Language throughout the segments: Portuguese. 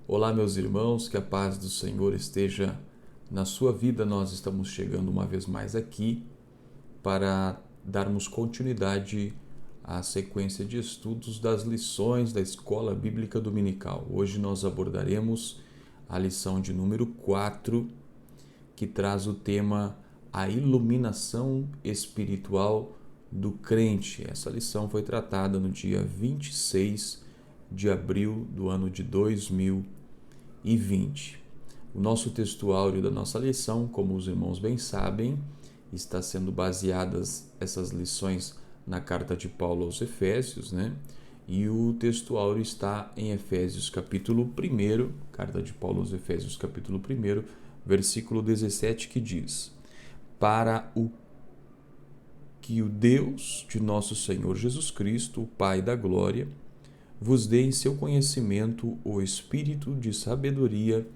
Olá, meus irmãos, que a paz do Senhor esteja na sua vida. Nós estamos chegando uma vez mais aqui para darmos continuidade à sequência de estudos das lições da Escola Bíblica Dominical. Hoje nós abordaremos a lição de número 4, que traz o tema A Iluminação Espiritual do Crente. Essa lição foi tratada no dia 26 de abril do ano de 2020. O nosso textuário da nossa lição, como os irmãos bem sabem, está sendo baseadas essas lições na carta de Paulo aos Efésios, né? E o textuário está em Efésios capítulo 1, carta de Paulo aos Efésios capítulo 1, versículo 17, que diz: Para o que o Deus de nosso Senhor Jesus Cristo, o Pai da glória, vos dê em seu conhecimento o espírito de sabedoria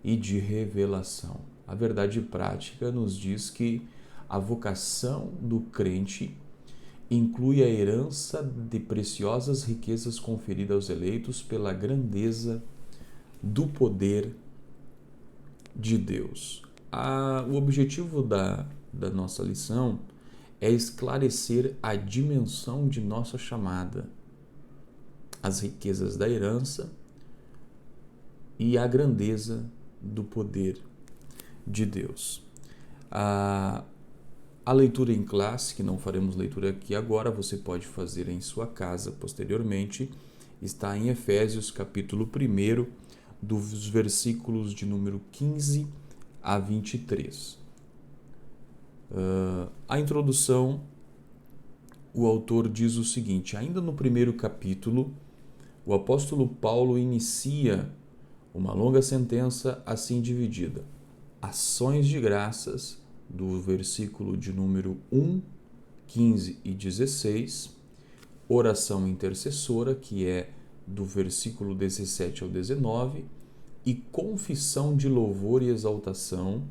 e de revelação. A verdade prática nos diz que a vocação do crente inclui a herança de preciosas riquezas conferidas aos eleitos pela grandeza do poder de Deus. O objetivo da nossa lição é esclarecer a dimensão de nossa chamada, as riquezas da herança e a grandeza do poder de Deus. A leitura em classe, que não faremos leitura aqui agora, você pode fazer em sua casa posteriormente, está em Efésios capítulo 1, dos versículos de número 15 a 23. A introdução, o autor diz o seguinte: ainda no primeiro capítulo, o apóstolo Paulo inicia uma longa sentença assim dividida: ações de graças, do versículo de número 1, 15 e 16, oração intercessora, que é do versículo 17 ao 19, e confissão de louvor e exaltação,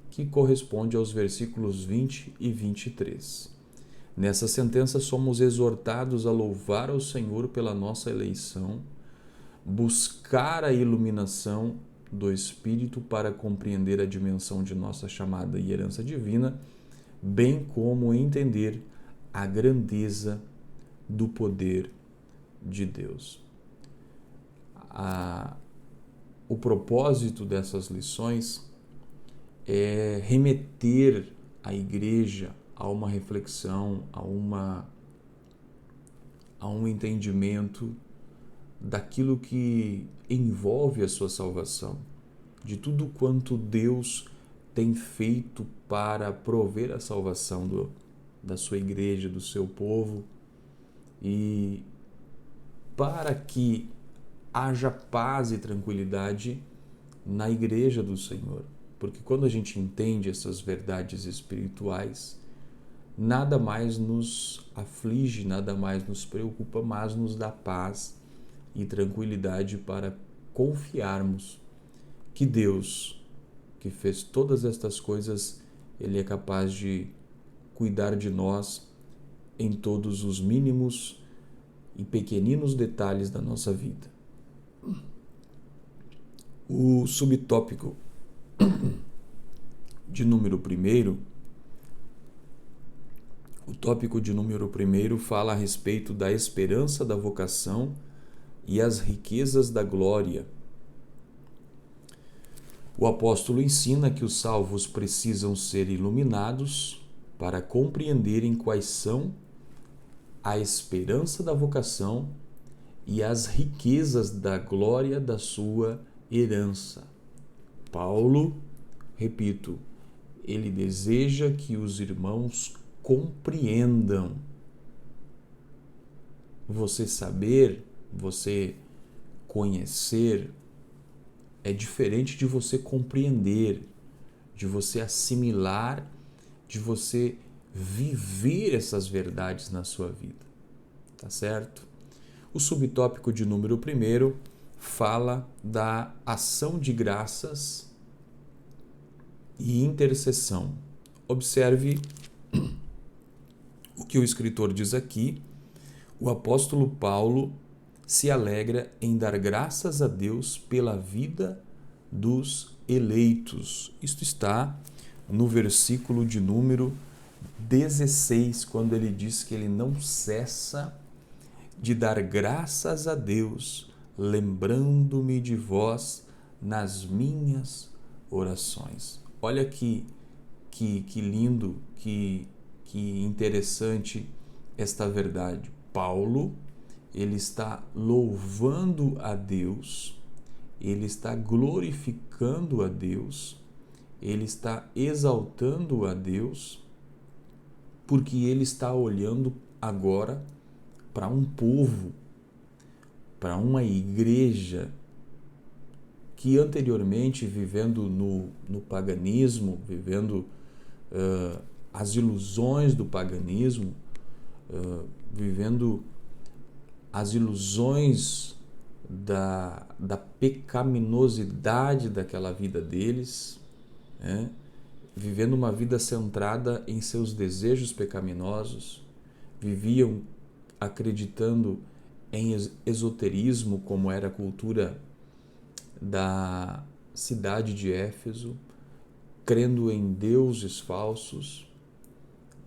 que corresponde aos versículos 20 e 23. Nessa sentença somos exortados a louvar ao Senhor pela nossa eleição, buscar a iluminação do Espírito para compreender a dimensão de nossa chamada e herança divina, bem como entender a grandeza do poder de Deus. O propósito dessas lições é remeter a igreja a uma reflexão, a um entendimento daquilo que envolve a sua salvação, de tudo quanto Deus tem feito para prover a salvação da sua igreja, do seu povo, e para que haja paz e tranquilidade na igreja do Senhor. Porque quando a gente entende essas verdades espirituais, nada mais nos aflige, nada mais nos preocupa, mas nos dá paz e tranquilidade para confiarmos que Deus, que fez todas estas coisas, Ele é capaz de cuidar de nós em todos os mínimos e pequeninos detalhes da nossa vida. O subtópico de número 1, o tópico de número 1 fala a respeito da esperança da vocação e as riquezas da glória. O apóstolo ensina que os salvos precisam ser iluminados para compreenderem quais são a esperança da vocação e as riquezas da glória da sua herança. Paulo, repito, ele deseja que os irmãos compreendam. Você saber, você conhecer, é diferente de você compreender, de você assimilar, de você viver essas verdades na sua vida. Tá certo? O subtópico de número 1 fala da ação de graças e intercessão. Observe o que o escritor diz aqui. O apóstolo Paulo se alegra em dar graças a Deus pela vida dos eleitos. Isto está no versículo de número 16, quando ele diz que ele não cessa de dar graças a Deus, lembrando-me de vós nas minhas orações. Olha que lindo, que interessante esta verdade. Paulo, ele está louvando a Deus, ele está glorificando a Deus, ele está exaltando a Deus, porque ele está olhando agora para um povo, para uma igreja que anteriormente, vivendo no paganismo, vivendo as ilusões do paganismo, vivendo as ilusões da pecaminosidade daquela vida deles, né? Vivendo uma vida centrada em seus desejos pecaminosos, viviam acreditando em esoterismo, como era a cultura da cidade de Éfeso, crendo em deuses falsos.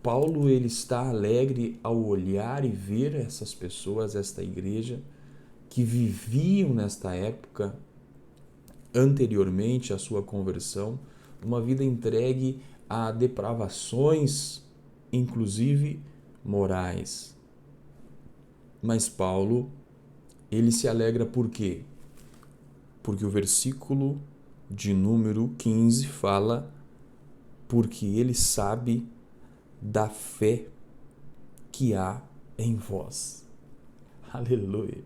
Paulo, ele está alegre ao olhar e ver essas pessoas, esta igreja, que viviam nesta época, anteriormente à sua conversão, uma vida entregue a depravações, inclusive morais. Mas Paulo, ele se alegra por quê? Porque o versículo de número 15 fala: porque ele sabe da fé que há em vós. Aleluia!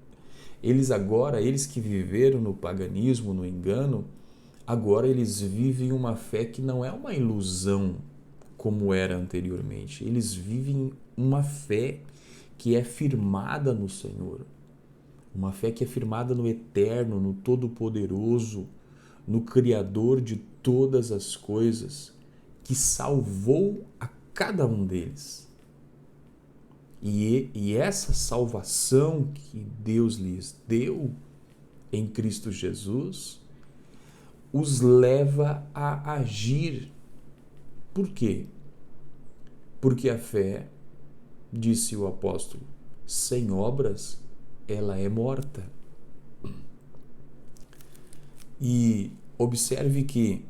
Eles que viveram no paganismo, no engano, agora eles vivem uma fé que não é uma ilusão como era anteriormente. Eles vivem uma fé que é firmada no Senhor. Uma fé que é firmada no Eterno, no Todo-Poderoso, no Criador de todas as coisas, que salvou a cada um deles. E essa salvação que Deus lhes deu em Cristo Jesus os leva a agir. Por quê? Porque a fé, disse o apóstolo, sem obras, ela é morta. E observe que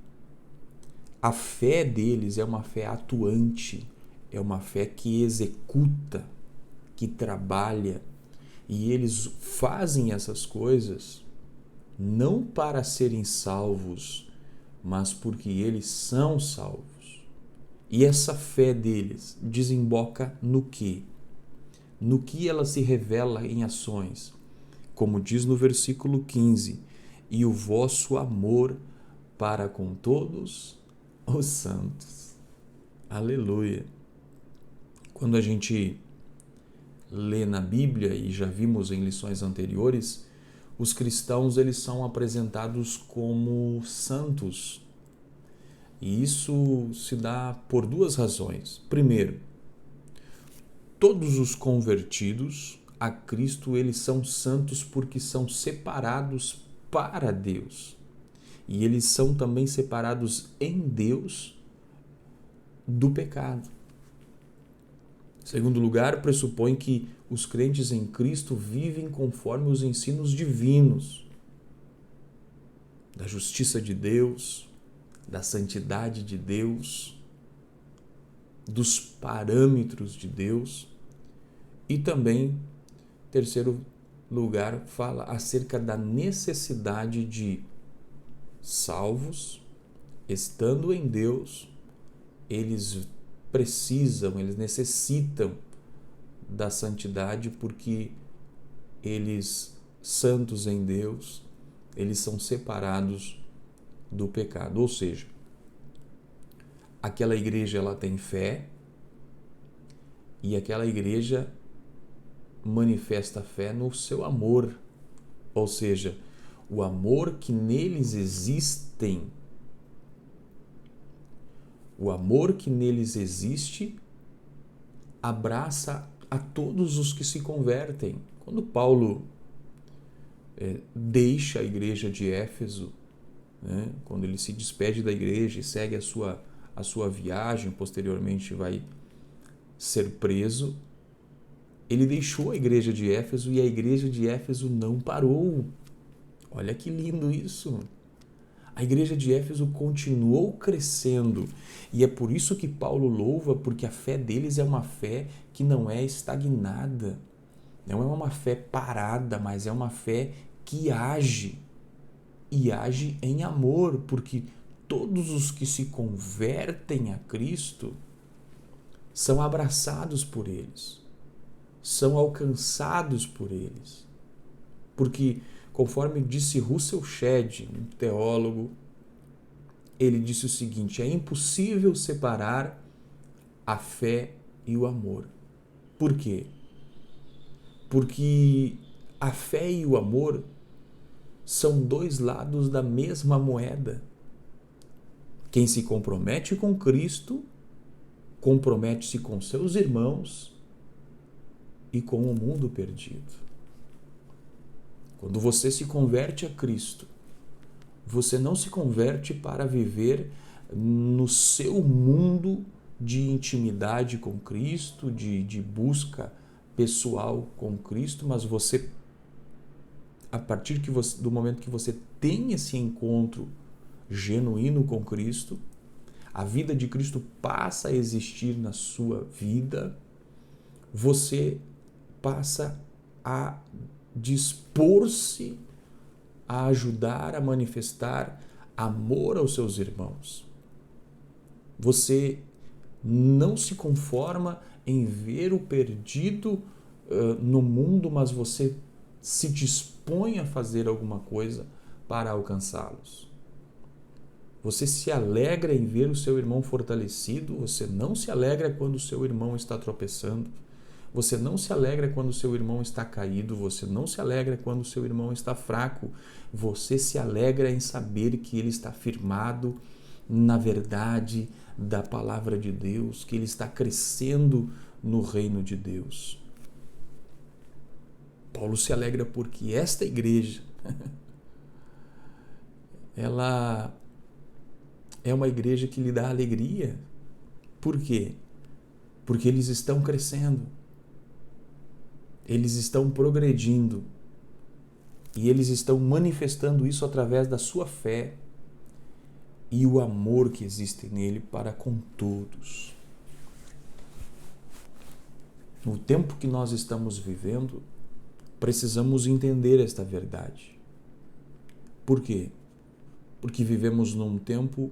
a fé deles é uma fé atuante, é uma fé que executa, que trabalha, e eles fazem essas coisas não para serem salvos, mas porque eles são salvos. E essa fé deles desemboca no quê? No que ela se revela em ações? Como diz no versículo 15, e o vosso amor para com todos os santos. Aleluia! Quando a gente lê na Bíblia, e já vimos em lições anteriores, os cristãos, eles são apresentados como santos. E isso se dá por duas razões. Primeiro, todos os convertidos a Cristo, eles são santos porque são separados para Deus. E eles são também separados em Deus do pecado. Em segundo lugar, pressupõe que os crentes em Cristo vivem conforme os ensinos divinos, da justiça de Deus, da santidade de Deus, dos parâmetros de Deus. E também, terceiro lugar, fala acerca da necessidade de salvos, estando em Deus, eles necessitam da santidade, porque eles, santos em Deus, eles são separados do pecado. Ou seja, aquela igreja, ela tem fé, e aquela igreja manifesta fé no seu amor, ou seja, o amor que neles existem. O amor que neles existe abraça a todos os que se convertem. Quando Paulo deixa a igreja de Éfeso, né? Quando ele se despede da igreja e segue a sua viagem, posteriormente vai ser preso, ele deixou a igreja de Éfeso e a igreja de Éfeso não parou. Olha que lindo isso! A igreja de Éfeso continuou crescendo e é por isso que Paulo louva, porque a fé deles é uma fé que não é estagnada, não é uma fé parada, mas é uma fé que age e age em amor, porque todos os que se convertem a Cristo são abraçados por eles, são alcançados por eles, porque conforme disse Russell Shedd, um teólogo, ele disse o seguinte: é impossível separar a fé e o amor. Por quê? Porque a fé e o amor são dois lados da mesma moeda. Quem se compromete com Cristo, compromete-se com seus irmãos e com o mundo perdido. Quando você se converte a Cristo, você não se converte para viver no seu mundo de intimidade com Cristo, de busca pessoal com Cristo, mas você, a partir do momento que você tem esse encontro genuíno com Cristo, a vida de Cristo passa a existir na sua vida, você passa a dispor-se a ajudar a manifestar amor aos seus irmãos. Você não se conforma em ver o perdido no mundo, mas você se dispõe a fazer alguma coisa para alcançá-los. Você se alegra em ver o seu irmão fortalecido, você não se alegra quando o seu irmão está tropeçando, você não se alegra quando o seu irmão está caído, você não se alegra quando o seu irmão está fraco, você se alegra em saber que ele está firmado na verdade da palavra de Deus, que ele está crescendo no reino de Deus. Paulo se alegra porque esta igreja, ela é uma igreja que lhe dá alegria. Por quê? Porque eles estão crescendo, eles estão progredindo e eles estão manifestando isso através da sua fé e o amor que existe nele para com todos. No tempo que nós estamos vivendo, precisamos entender esta verdade. Por quê? Porque vivemos num tempo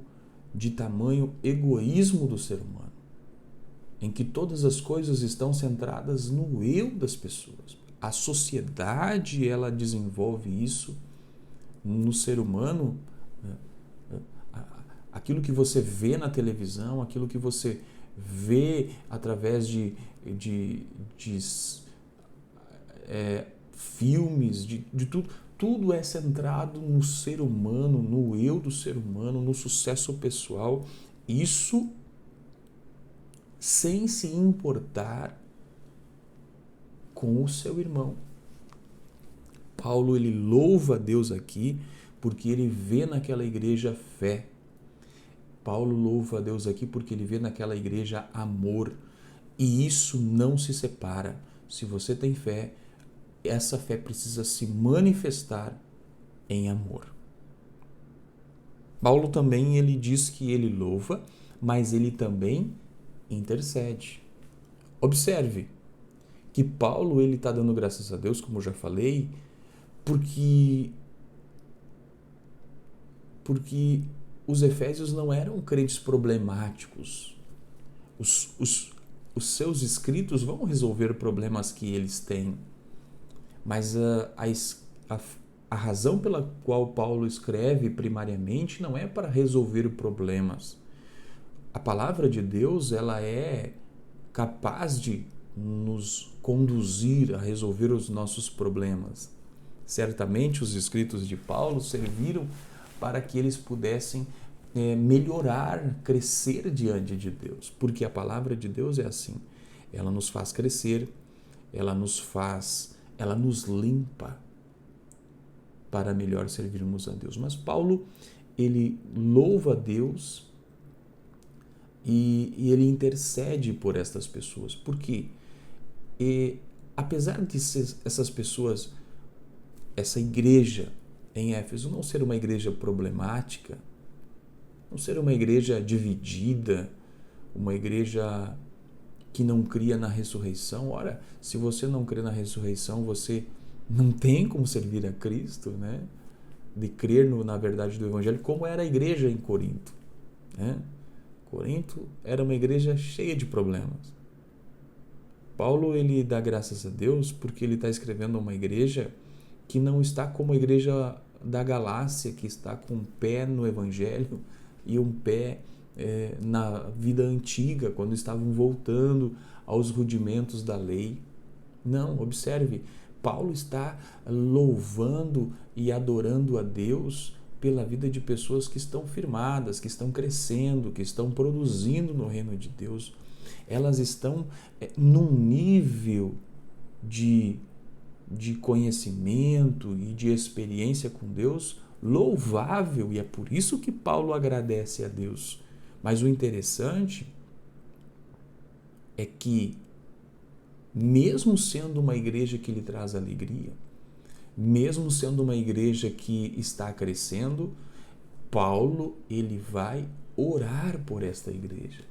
de tamanho egoísmo do ser humano, em que todas as coisas estão centradas no eu das pessoas. A sociedade, ela desenvolve isso no ser humano. Aquilo que você vê na televisão, aquilo que você vê através de filmes, de tudo é centrado no ser humano, no eu do ser humano, no sucesso pessoal. Isso sem se importar com o seu irmão. Paulo, ele louva a Deus aqui porque ele vê naquela igreja fé. Paulo louva a Deus aqui porque ele vê naquela igreja amor. E isso não se separa. Se você tem fé, essa fé precisa se manifestar em amor. Paulo também, ele diz que ele louva, mas ele também intercede. Observe que Paulo, ele está dando graças a Deus, como eu já falei, porque os efésios não eram crentes problemáticos. Os seus escritos vão resolver problemas que eles têm, mas a razão pela qual Paulo escreve primariamente não é para resolver problemas. A palavra de Deus, ela é capaz de nos conduzir a resolver os nossos problemas. Certamente os escritos de Paulo serviram para que eles pudessem melhorar, crescer diante de Deus, porque a palavra de Deus é assim, ela nos faz crescer, ela nos limpa, para melhor servirmos a Deus. Mas Paulo, ele louva a Deus e ele intercede por estas pessoas. Por quê? Apesar de essas pessoas, essa igreja em Éfeso não ser uma igreja problemática, não ser uma igreja dividida, uma igreja que não cria na ressurreição. Ora, se você não crê na ressurreição, você não tem como servir a Cristo, né? De crer na verdade do Evangelho, como era a igreja em Corinto, né? Corinto era uma igreja cheia de problemas. Paulo, ele dá graças a Deus porque ele está escrevendo uma igreja que não está como a igreja da Galácia, que está com um pé no Evangelho e um pé na vida antiga, quando estavam voltando aos rudimentos da lei. Não, observe, Paulo está louvando e adorando a Deus pela vida de pessoas que estão firmadas, que estão crescendo, que estão produzindo no reino de Deus. Elas estão num nível de conhecimento e de experiência com Deus louvável, e é por isso que Paulo agradece a Deus. Mas o interessante é que, mesmo sendo uma igreja que lhe traz alegria, mesmo sendo uma igreja que está crescendo, Paulo, ele vai orar por esta igreja.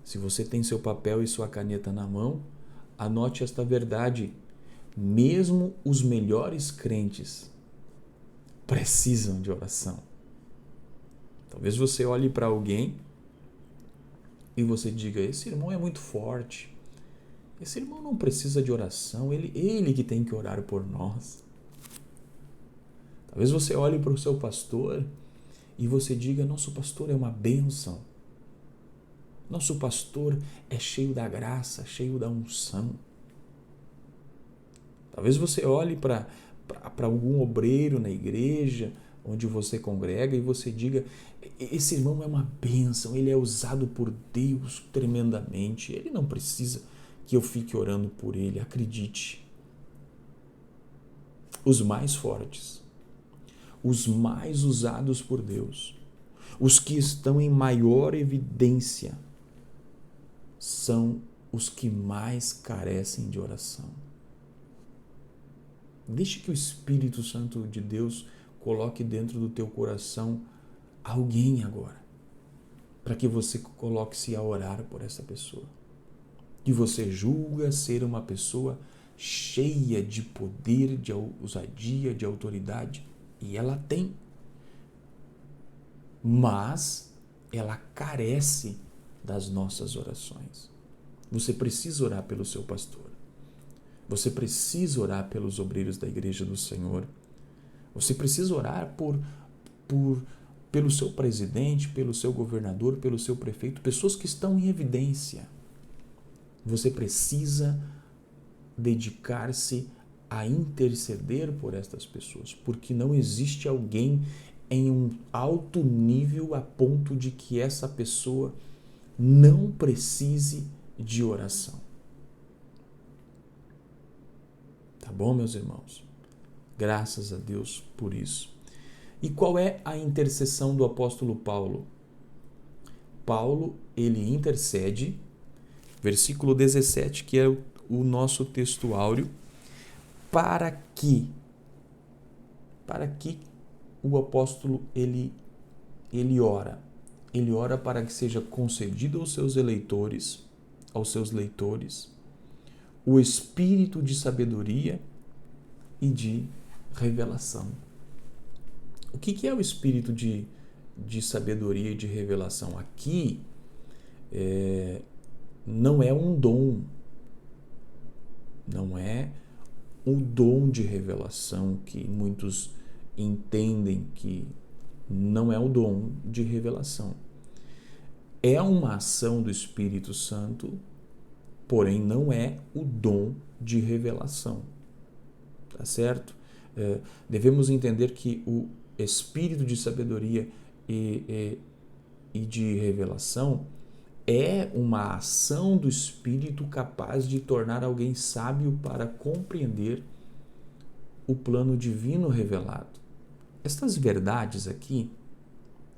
Se você tem seu papel e sua caneta na mão, anote esta verdade. Mesmo os melhores crentes precisam de oração. Talvez você olhe para alguém e você diga: esse irmão é muito forte, esse irmão não precisa de oração, ele que tem que orar por nós. Talvez você olhe para o seu pastor e você diga: nosso pastor é uma bênção, nosso pastor é cheio da graça, cheio da unção. Talvez você olhe para algum obreiro na igreja onde você congrega e você diga: esse irmão é uma bênção, ele é usado por Deus tremendamente, ele não precisa que eu fique orando por ele. Acredite, os mais fortes, os mais usados por Deus, os que estão em maior evidência, são os que mais carecem de oração. Deixe que o Espírito Santo de Deus coloque dentro do teu coração alguém agora, para que você coloque-se a orar por essa pessoa, que você julga ser uma pessoa cheia de poder, de ousadia, de autoridade, e ela tem, mas ela carece das nossas orações. Você precisa orar pelo seu pastor. Você precisa orar pelos obreiros da igreja do Senhor. Você precisa orar pelo seu presidente, pelo seu governador, pelo seu prefeito, pessoas que estão em evidência. Você precisa dedicar-se a interceder por estas pessoas, porque não existe alguém em um alto nível a ponto de que essa pessoa não precise de oração. Tá bom, meus irmãos? Graças a Deus por isso. E qual é a intercessão do apóstolo Paulo? Paulo, ele intercede, versículo 17, que é o nosso texto áureo, para que o apóstolo ele ora. Ele ora para que seja concedido aos seus eleitores, aos seus leitores, o espírito de sabedoria e de revelação. O que é o espírito de sabedoria e de revelação? Aqui não é um dom, não é o dom de revelação que muitos entendem que não é o dom de revelação. É uma ação do Espírito Santo, porém não é o dom de revelação. Tá certo? Devemos entender que o espírito de sabedoria e de revelação é uma ação do Espírito capaz de tornar alguém sábio para compreender o plano divino revelado. Estas verdades aqui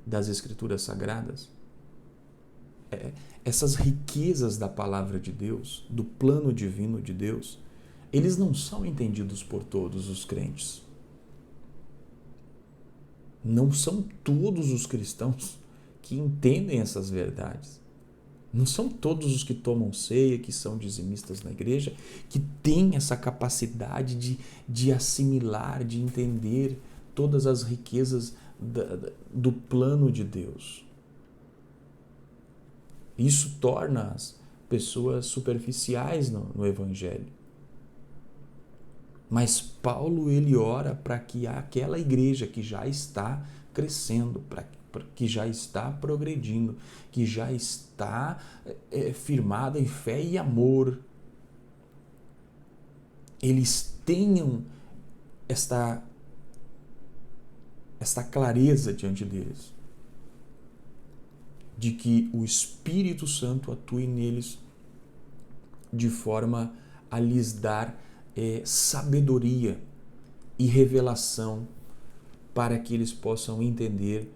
das Escrituras Sagradas, essas riquezas da palavra de Deus, do plano divino de Deus, eles não são entendidos por todos os crentes. Não são todos os cristãos que entendem essas verdades. Não são todos os que tomam ceia, que são dizimistas na igreja, que têm essa capacidade de assimilar, de entender todas as riquezas do plano de Deus. Isso torna as pessoas superficiais no Evangelho. Mas Paulo, ele ora para que aquela igreja que já está crescendo, que já está progredindo, que já está firmada em fé e amor, eles tenham esta clareza diante deles, de que o Espírito Santo atue neles de forma a lhes dar sabedoria e revelação para que eles possam entender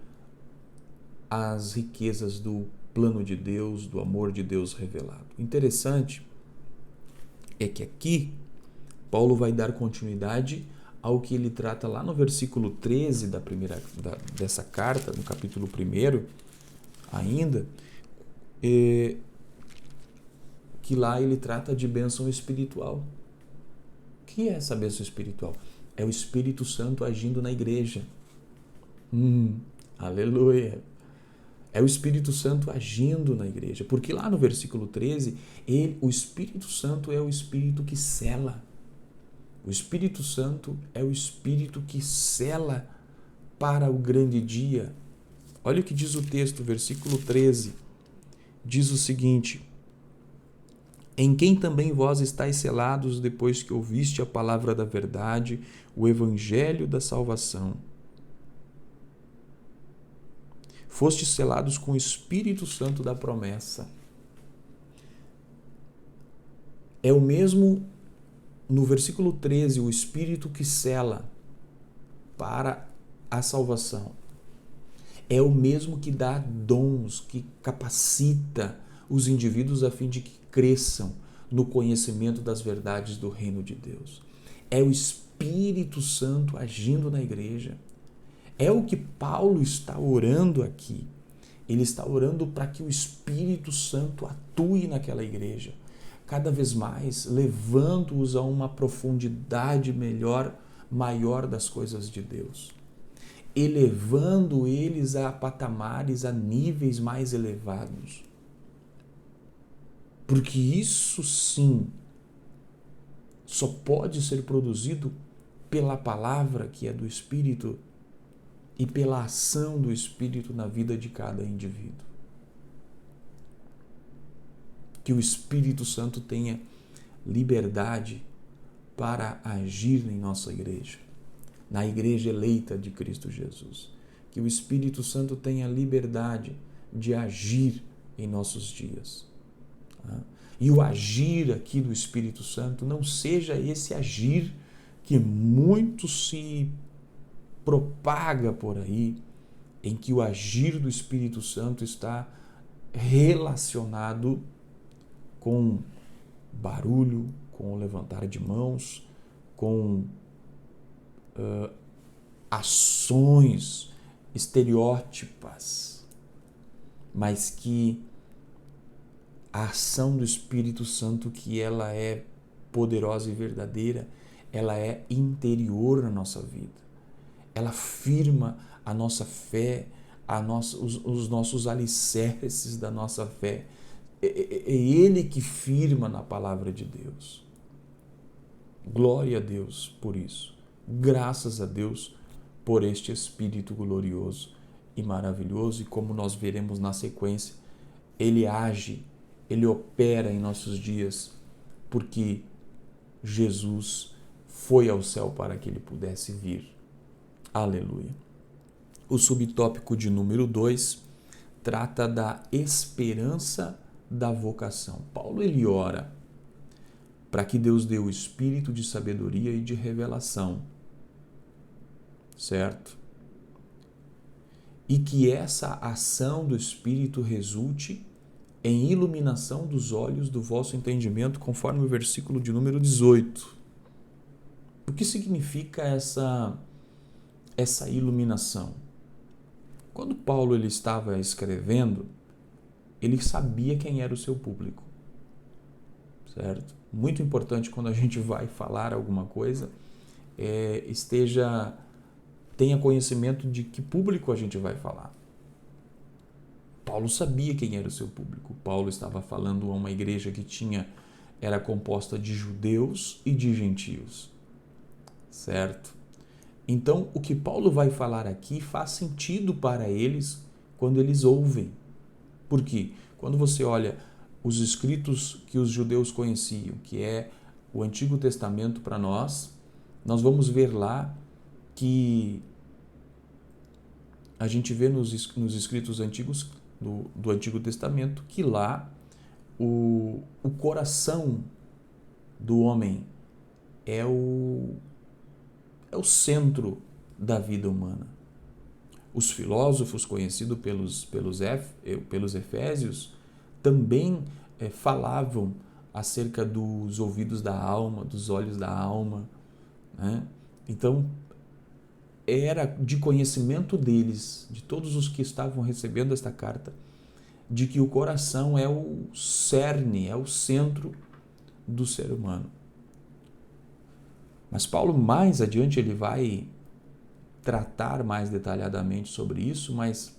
as riquezas do plano de Deus, do amor de Deus revelado. Interessante é que aqui Paulo vai dar continuidade ao que ele trata lá no versículo 13 dessa carta, no capítulo 1 ainda, que lá ele trata de bênção espiritual. O que é essa bênção espiritual? É o Espírito Santo agindo na igreja. Aleluia! É o Espírito Santo agindo na igreja, porque lá no versículo 13, o Espírito Santo é o Espírito que sela. O Espírito Santo é o Espírito que sela para o grande dia. Olha o que diz o texto, versículo 13. Diz o seguinte: em quem também vós estáis selados depois que ouviste a palavra da verdade, o evangelho da salvação. Fostes selados com o Espírito Santo da promessa. É o mesmo, no versículo 13, o Espírito que sela para a salvação. É o mesmo que dá dons, que capacita os indivíduos a fim de que cresçam no conhecimento das verdades do reino de Deus. É o Espírito Santo agindo na igreja. É o que Paulo está orando aqui. Ele está orando para que o Espírito Santo atue naquela igreja, cada vez mais, levando-os a uma profundidade maior das coisas de Deus, elevando eles a patamares, a níveis mais elevados. Porque isso sim só pode ser produzido pela palavra que é do Espírito e pela ação do Espírito na vida de cada indivíduo. Que o Espírito Santo tenha liberdade para agir em nossa igreja, na igreja eleita de Cristo Jesus. Que o Espírito Santo tenha liberdade de agir em nossos dias. E o agir aqui do Espírito Santo não seja esse agir que muito se propaga por aí, em que o agir do Espírito Santo está relacionado com barulho, com o levantar de mãos, com ações estereótipas, mas que a ação do Espírito Santo, que ela é poderosa e verdadeira, ela é interior na nossa vida. Ela firma a nossa fé, os nossos alicerces da nossa fé. É Ele que firma na palavra de Deus. Glória a Deus por isso. Graças a Deus por este Espírito glorioso e maravilhoso. E como nós veremos na sequência, Ele age, Ele opera em nossos dias, porque Jesus foi ao céu para que Ele pudesse vir. Aleluia. O subtópico de número 2 trata da esperança da vocação. Paulo, ele ora para que Deus dê o espírito de sabedoria e de revelação certo? E que essa ação do Espírito resulte em iluminação dos olhos do vosso entendimento, conforme o versículo de número 18. O que significa essa iluminação? Quando Paulo ele estava escrevendo, ele sabia quem era o seu público, certo? Muito importante quando a gente vai falar alguma coisa, tenha conhecimento de que público a gente vai falar. Paulo sabia quem era o seu público. Paulo estava falando a uma igreja que era composta de judeus e de gentios, certo? Então, o que Paulo vai falar aqui faz sentido para eles quando eles ouvem. Por quê? Quando você olha os escritos que os judeus conheciam, que é o Antigo Testamento para nós vamos ver lá que a gente vê nos escritos antigos do Antigo Testamento que lá o coração do homem é o centro da vida humana. Os filósofos conhecidos pelos efésios também falavam acerca dos ouvidos da alma, dos olhos da alma, né? Então, era de conhecimento deles, de todos os que estavam recebendo esta carta, de que o coração é o cerne, é o centro do ser humano. Mas Paulo, mais adiante, ele vai tratar mais detalhadamente sobre isso, mas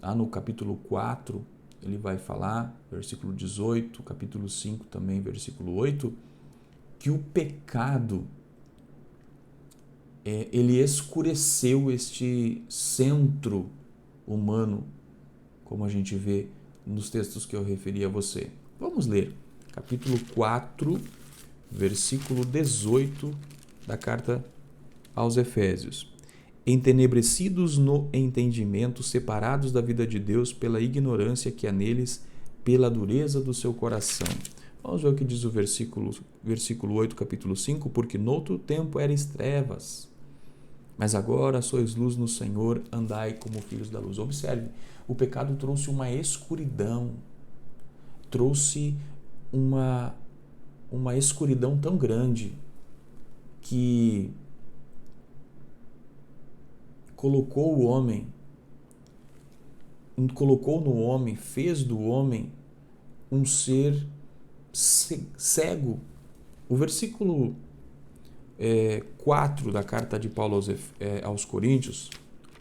lá no capítulo 4, ele vai falar, versículo 18, capítulo 5 também, versículo 8, que o pecado ele escureceu este centro humano, como a gente vê nos textos que eu referi a você. Vamos ler, capítulo 4, versículo 18 da carta aos Efésios. Entenebrecidos no entendimento, separados da vida de Deus pela ignorância que há neles, pela dureza do seu coração. Vamos ver o que diz o versículo 8, capítulo 5, porque noutro tempo erais trevas, mas agora sois luz no Senhor, andai como filhos da luz. Observe, o pecado trouxe uma escuridão, trouxe uma escuridão tão grande que colocou no homem, fez do homem um ser cego. O versículo 4 da carta de Paulo aos Coríntios,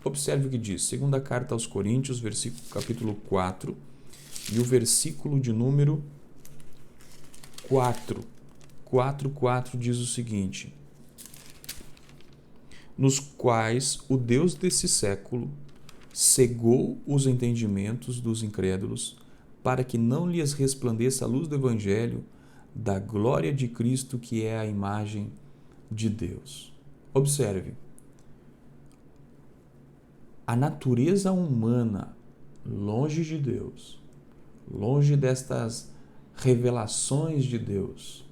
observe o que diz, segunda carta aos Coríntios, capítulo 4, e o versículo de número 4 diz o seguinte: nos quais o Deus desse século cegou os entendimentos dos incrédulos, para que não lhes resplandeça a luz do Evangelho da glória de Cristo, que é a imagem de Deus. Observe, a natureza humana, longe de Deus, longe destas revelações de Deus,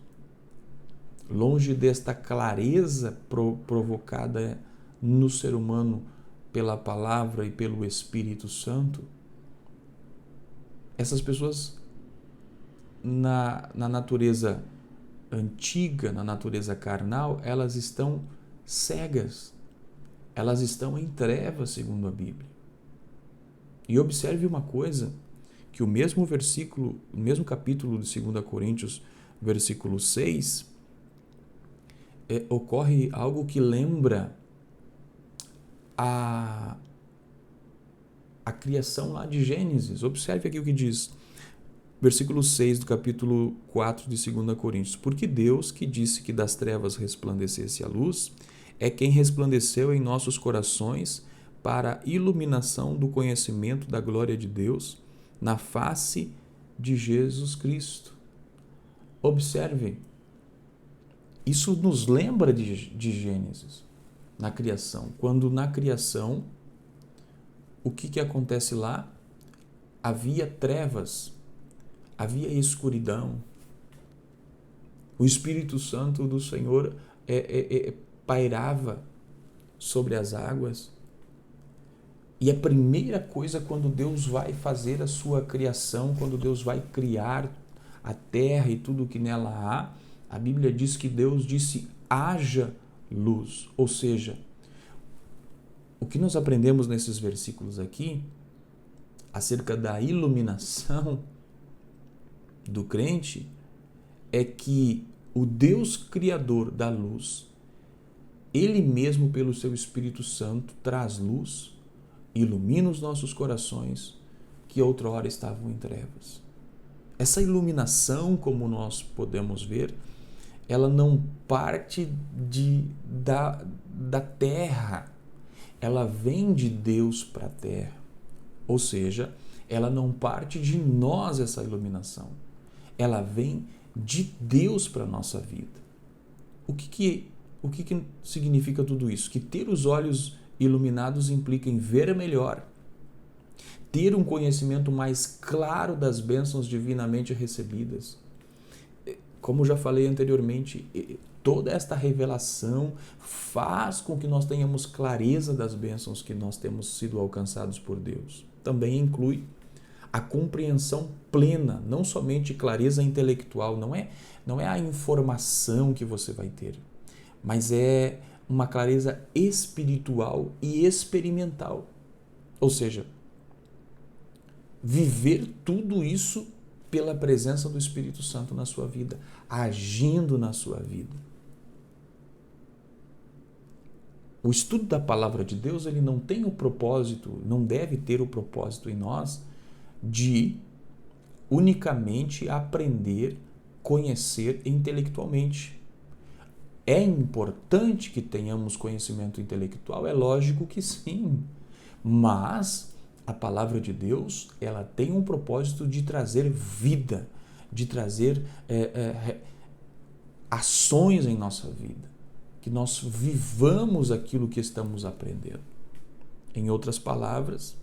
longe desta clareza provocada no ser humano pela palavra e pelo Espírito Santo, essas pessoas na natureza antiga, na natureza carnal, elas estão cegas, elas estão em trevas, segundo a Bíblia. E observe uma coisa, que o mesmo versículo, o mesmo capítulo de 2 Coríntios, versículo 6, ocorre algo que lembra a criação lá de Gênesis. Observe aqui o que diz, versículo 6 do capítulo 4 de 2 Coríntios. Porque Deus, que disse que das trevas resplandecesse a luz, é quem resplandeceu em nossos corações para a iluminação do conhecimento da glória de Deus na face de Jesus Cristo. Observe, isso nos lembra de Gênesis, na criação. Quando na criação, o que acontece lá? Havia trevas, havia escuridão. O Espírito Santo do Senhor pairava sobre as águas. E a primeira coisa, quando Deus vai fazer a sua criação, quando Deus vai criar a terra e tudo que nela há, a Bíblia diz que Deus disse: haja luz. Ou seja, o que nós aprendemos nesses versículos aqui, acerca da iluminação do crente, é que o Deus Criador da luz, Ele mesmo, pelo seu Espírito Santo, traz luz, ilumina os nossos corações que outrora estavam em trevas. Essa iluminação, como nós podemos ver, ela não parte da terra, ela vem de Deus para a terra. Ou seja, ela não parte de nós, essa iluminação. Ela vem de Deus para a nossa vida. O que significa tudo isso? Que ter os olhos iluminados implica em ver melhor, ter um conhecimento mais claro das bênçãos divinamente recebidas. Como já falei anteriormente, toda esta revelação faz com que nós tenhamos clareza das bênçãos que nós temos sido alcançados por Deus. Também inclui a compreensão plena, não somente clareza intelectual, não é a informação que você vai ter, mas é uma clareza espiritual e experimental. Ou seja, viver tudo isso pela presença do Espírito Santo na sua vida, agindo na sua vida. O estudo da palavra de Deus, ele não tem o propósito, não deve ter o propósito em nós de unicamente aprender, conhecer intelectualmente. É importante que tenhamos conhecimento intelectual? É lógico que sim, mas a palavra de Deus, ela tem um propósito de trazer vida, de trazer ações em nossa vida, que nós vivamos aquilo que estamos aprendendo. Em outras palavras,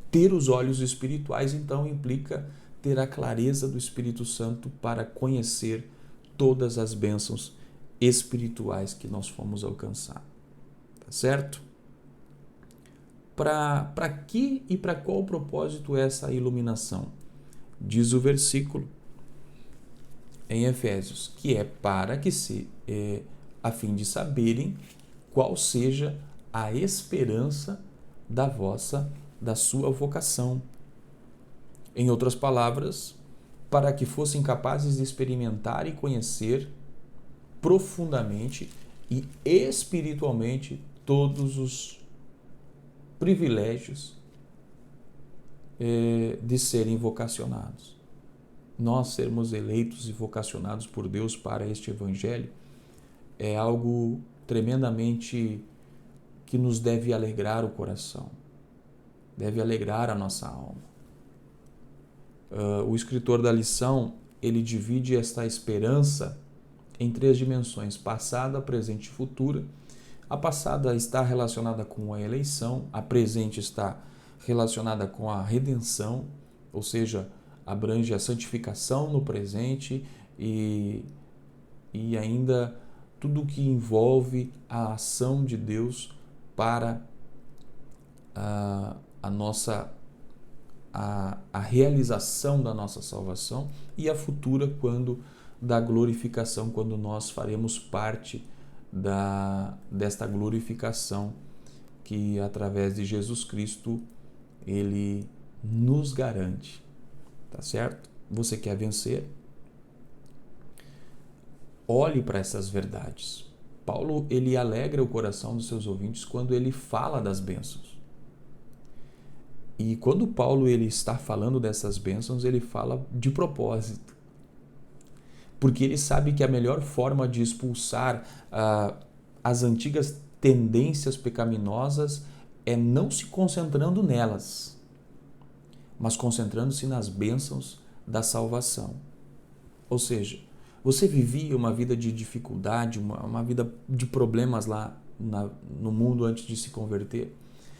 ter os olhos espirituais, então, implica ter a clareza do Espírito Santo para conhecer todas as bênçãos espirituais que nós fomos alcançar. Tá certo? Para que e para qual propósito é essa iluminação? Diz o versículo em Efésios, que é para que a fim de saberem qual seja a esperança da sua vocação. Em outras palavras, para que fossem capazes de experimentar e conhecer profundamente e espiritualmente todos os privilégios de serem vocacionados. Nós sermos eleitos e vocacionados por Deus para este Evangelho é algo tremendamente que nos deve alegrar o coração, deve alegrar a nossa alma. O escritor da lição, ele divide esta esperança em 3 dimensões: passada, presente e futura. A passada está relacionada com a eleição, a presente está relacionada com a redenção, ou seja, abrange a santificação no presente e ainda tudo que envolve a ação de Deus para a realização da nossa salvação, e a futura quando da glorificação, quando nós faremos parte desta glorificação que através de Jesus Cristo ele nos garante. Tá certo? Você quer vencer? Olhe para essas verdades. Paulo, ele alegra o coração dos seus ouvintes quando ele fala das bênçãos. E quando Paulo ele está falando dessas bênçãos, ele fala de propósito. Porque ele sabe que a melhor forma de expulsar as antigas tendências pecaminosas é não se concentrando nelas, mas concentrando-se nas bênçãos da salvação. Ou seja, você vivia uma vida de dificuldade, uma vida de problemas lá no mundo antes de se converter.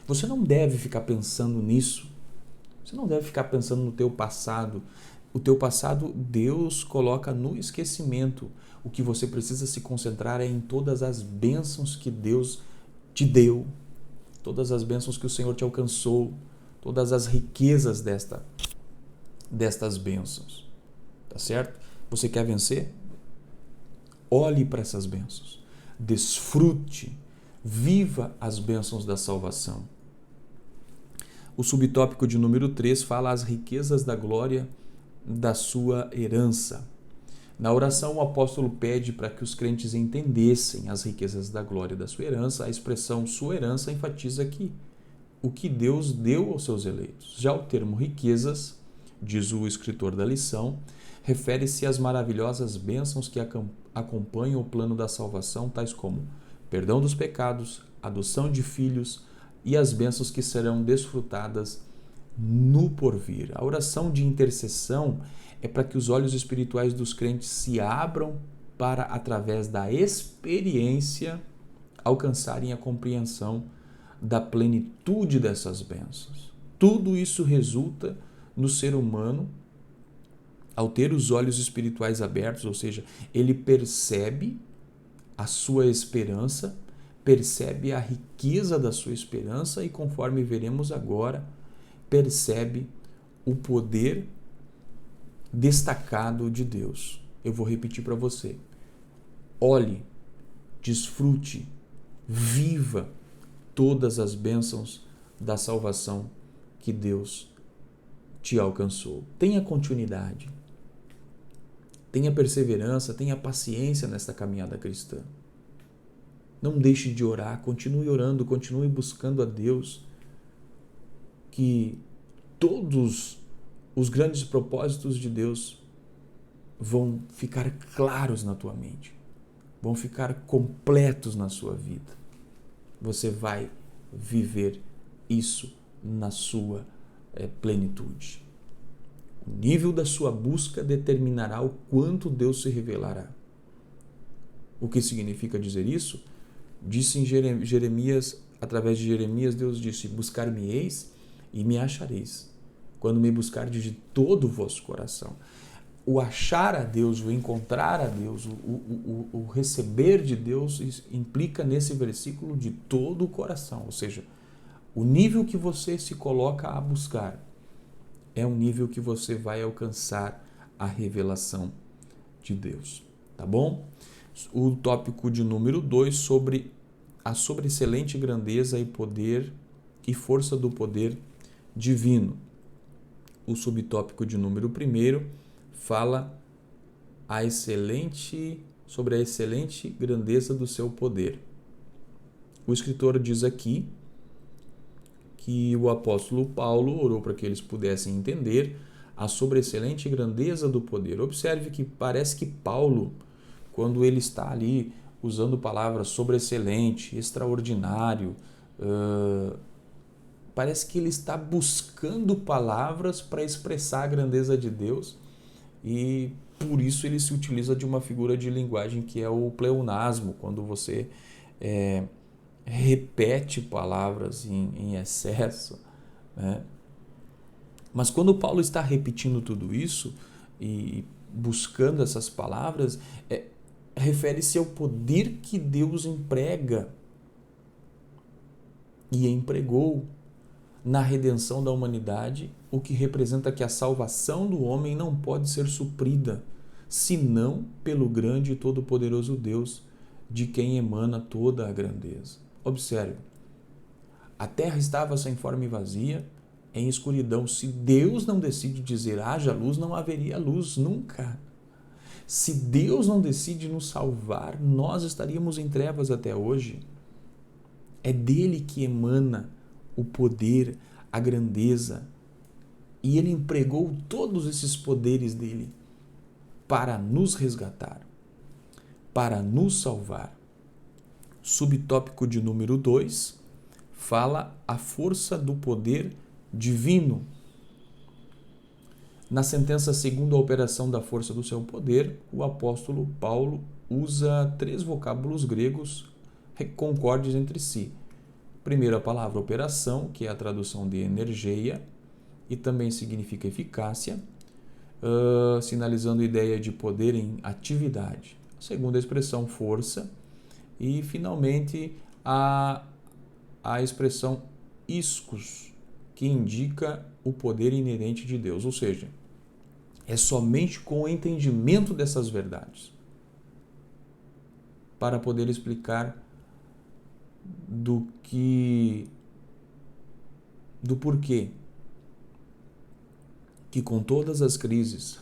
Você não deve ficar pensando nisso. Você não deve ficar pensando no teu passado, O teu passado Deus coloca no esquecimento. O que você precisa se concentrar é em todas as bênçãos que Deus te deu, todas as bênçãos que o Senhor te alcançou, todas as riquezas destas bênçãos. Tá certo? Você quer vencer? Olhe para essas bênçãos. Desfrute, viva as bênçãos da salvação. O subtópico de número 3 fala as riquezas da glória da sua herança. Na oração, o apóstolo pede para que os crentes entendessem as riquezas da glória da sua herança. A expressão sua herança enfatiza aqui o que Deus deu aos seus eleitos. Já o termo riquezas, diz o escritor da lição, refere-se às maravilhosas bênçãos que acompanham o plano da salvação, tais como perdão dos pecados, adoção de filhos e as bênçãos que serão desfrutadas no porvir. A oração de intercessão é para que os olhos espirituais dos crentes se abram para, através da experiência, alcançarem a compreensão da plenitude dessas bênçãos. Tudo isso resulta no ser humano, ao ter os olhos espirituais abertos, ou seja, ele percebe a sua esperança, percebe a riqueza da sua esperança e, conforme veremos agora, percebe o poder destacado de Deus. Eu vou repetir para você. Olhe, desfrute, viva todas as bênçãos da salvação que Deus te alcançou. Tenha continuidade, tenha perseverança, tenha paciência nesta caminhada cristã. Não deixe de orar, continue orando, continue buscando a Deus, que todos os grandes propósitos de Deus vão ficar claros na tua mente, vão ficar completos na sua vida. Você vai viver isso na sua plenitude. O nível da sua busca determinará o quanto Deus se revelará. O que significa dizer isso? Disse em Jeremias, através de Jeremias, Deus disse: buscar-me-eis e me achareis, quando me buscardes de todo o vosso coração. O achar a Deus, o encontrar a Deus, o receber de Deus implica nesse versículo de todo o coração, ou seja, o nível que você se coloca a buscar é um nível que você vai alcançar a revelação de Deus, tá bom? O tópico de número 2 sobre a sobreexcelente grandeza e poder e força do poder divino. O subtópico de número 1 fala sobre a excelente grandeza do seu poder. O escritor diz aqui que o apóstolo Paulo orou para que eles pudessem entender a sobreexcelente grandeza do poder. Observe que parece que Paulo, quando ele está ali usando palavras sobreexcelente, extraordinário, parece que ele está buscando palavras para expressar a grandeza de Deus, e por isso ele se utiliza de uma figura de linguagem que é o pleonasmo, quando você repete palavras em excesso, né? Mas quando Paulo está repetindo tudo isso e buscando essas palavras, refere-se ao poder que Deus emprega e empregou na redenção da humanidade, o que representa que a salvação do homem não pode ser suprida, senão pelo grande e todo-poderoso Deus, de quem emana toda a grandeza. Observe, a terra estava sem forma e vazia, em escuridão. Se Deus não decide dizer haja luz, não haveria luz nunca. Se Deus não decide nos salvar, nós estaríamos em trevas até hoje. É dele que emana o poder, a grandeza, e ele empregou todos esses poderes dele para nos resgatar, para nos salvar. Subtópico de número 2 fala a força do poder divino. Na sentença segundo a operação da força do seu poder, o apóstolo Paulo usa 3 vocábulos gregos concordes entre si. Primeiro, a palavra operação, que é a tradução de energeia, e também significa eficácia. sinalizando a ideia de poder em atividade. A segunda expressão, força. E, finalmente, a expressão ischus, que indica o poder inerente de Deus. Ou seja, é somente com o entendimento dessas verdades para poder explicar do porquê que com todas as crises,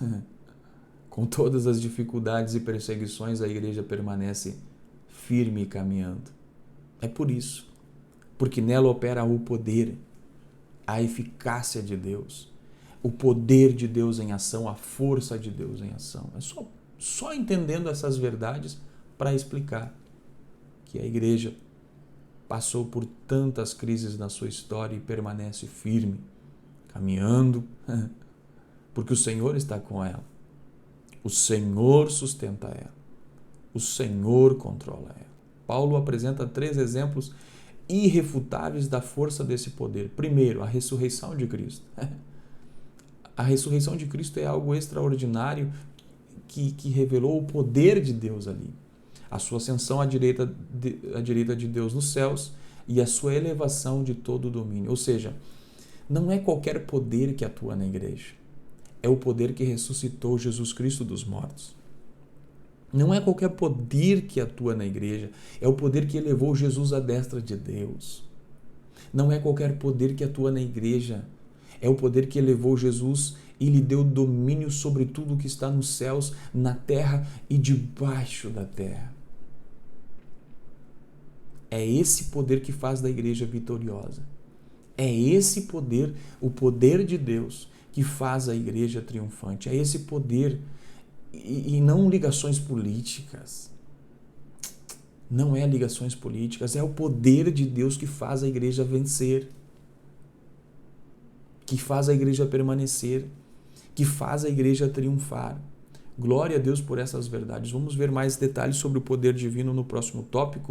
com todas as dificuldades e perseguições, a igreja permanece firme e caminhando. É por isso, porque nela opera o poder, a eficácia de Deus, o poder de Deus em ação, a força de Deus em ação. É só entendendo essas verdades para explicar que a igreja passou por tantas crises na sua história e permanece firme, caminhando, porque o Senhor está com ela. O Senhor sustenta ela. O Senhor controla ela. Paulo apresenta 3 exemplos irrefutáveis da força desse poder. Primeiro, a ressurreição de Cristo. A ressurreição de Cristo é algo extraordinário que revelou o poder de Deus ali. A sua ascensão à direita de Deus nos céus e a sua elevação de todo o domínio. Ou seja, não é qualquer poder que atua na igreja. É o poder que ressuscitou Jesus Cristo dos mortos. Não é qualquer poder que atua na igreja. É o poder que elevou Jesus à destra de Deus. Não é qualquer poder que atua na igreja. É o poder que elevou Jesus e lhe deu domínio sobre tudo que está nos céus, na terra e debaixo da terra. É esse poder que faz da igreja vitoriosa. É esse poder, o poder de Deus, que faz a igreja triunfante. É esse poder e não ligações políticas. Não é ligações políticas, é o poder de Deus que faz a igreja vencer, que faz a igreja permanecer, que faz a igreja triunfar. Glória a Deus por essas verdades. Vamos ver mais detalhes sobre o poder divino no próximo tópico.